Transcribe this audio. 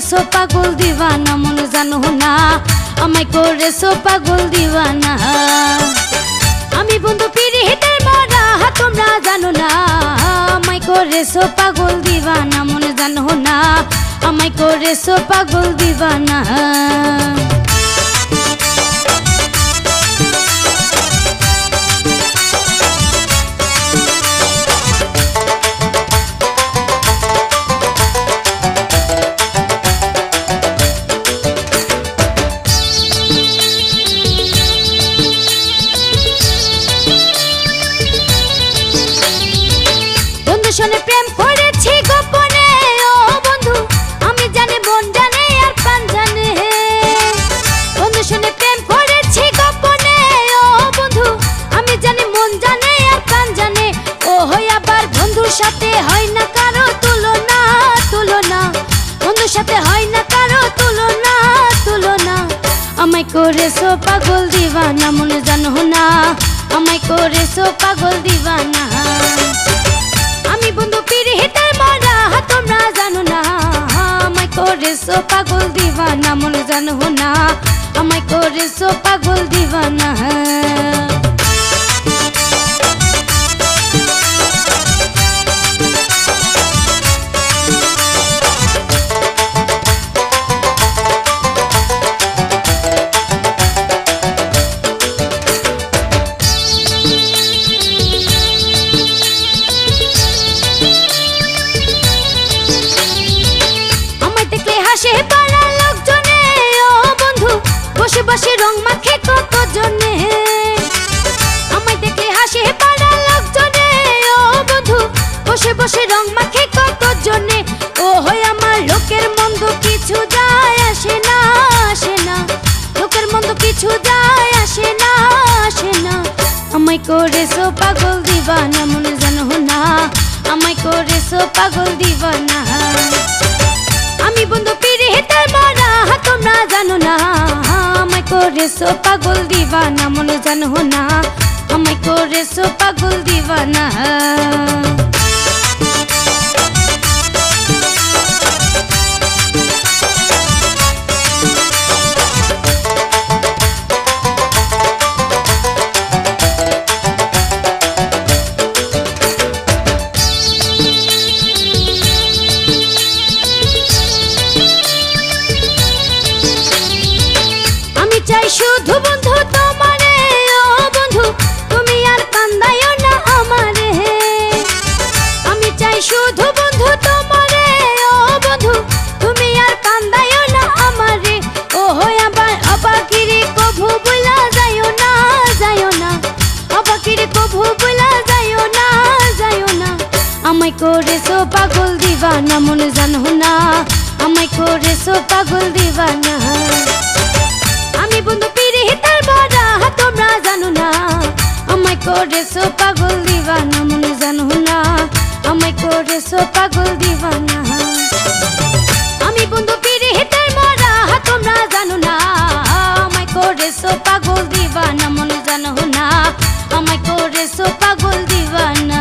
করেছো পাগল দিওয়ানা মন জানো না আমায় করেছো পাগল দিওয়ানা আমি বন্ধু পিরিতের মরা তোমরা জানো না আমায় করেছো পাগল দিওয়ানা মন জানো না আমায় করেছো পাগল দিওয়ানা শোনে প্রেম করেছি গোপনে ও বন্ধু আমি জানি মন জানে আর প্রাণ জানে বন্ধু শোনে প্রেম করেছি গোপনে ও বন্ধু আমি জানি মন জানে আর প্রাণ জানে ও হয় আবার বন্ধুর সাথে হয় না কারো তুলনা তুলনা বন্ধুর সাথে হয় না কারো তুলনা তুলনা আমায় করেছো পাগল দিওয়ানা মনে জানো না আমায় করেছো পাগল দিওয়ানা আমি বন্ধু পিরিতের মরা তোমরা জানো না আমায় করেছো পাগল দিওয়ানা মনে জানো না আমায় করেছো পাগল দিওয়ানা বসে বসে রং মাখে কত জনে আমায় দেখলে হাসে পাড়ার লোকজনে ও বন্ধু বসে বসে রং মাখে কত জনে ও হয় আমার লোকের মন্দ কিছু যায় আসে না আসে না লোকের মন্দ কিছু যায় আসে না আসে না আমায় করেছো পাগল দিওয়ানা মনে জানো না আমায় করেছো পাগল দিওয়ানা আমি বন্ধু পিরিতের মরা তোমরা জানো না আমায় করেছো পাগল দিওয়ানা মনে জানো না আমায় করেছো পাগল দিওয়ানা চাই শুধু বন্ধু তোমারে ও বন্ধু তুমি আর কান্দায়ো না আমারে আমি চাই শুধু বন্ধু তোমারে ও বন্ধু তুমি আর কান্দায়ো না আমারে ও হয় আবার অবাকিরে কভু বলা যায়ও না অবাকিরে কভু বলা যায়ও না আমায় করেছো পাগল দিওয়ানা মনে জানো না আমায় করেছো পাগল দিওয়ানা আমি বন্ধু পিরিতের মরা তোমরা জানো না আমায় করেছো পাগল দিওয়ানা মনে জানো না আমায় করেছো পাগল দিওয়ানা আমি বন্ধু পিরিতের মরা তোমরা জানো না আমায় করেছো পাগল দিওয়ানা মনে জানো না আমায় করেছো পাগল দিওয়ানা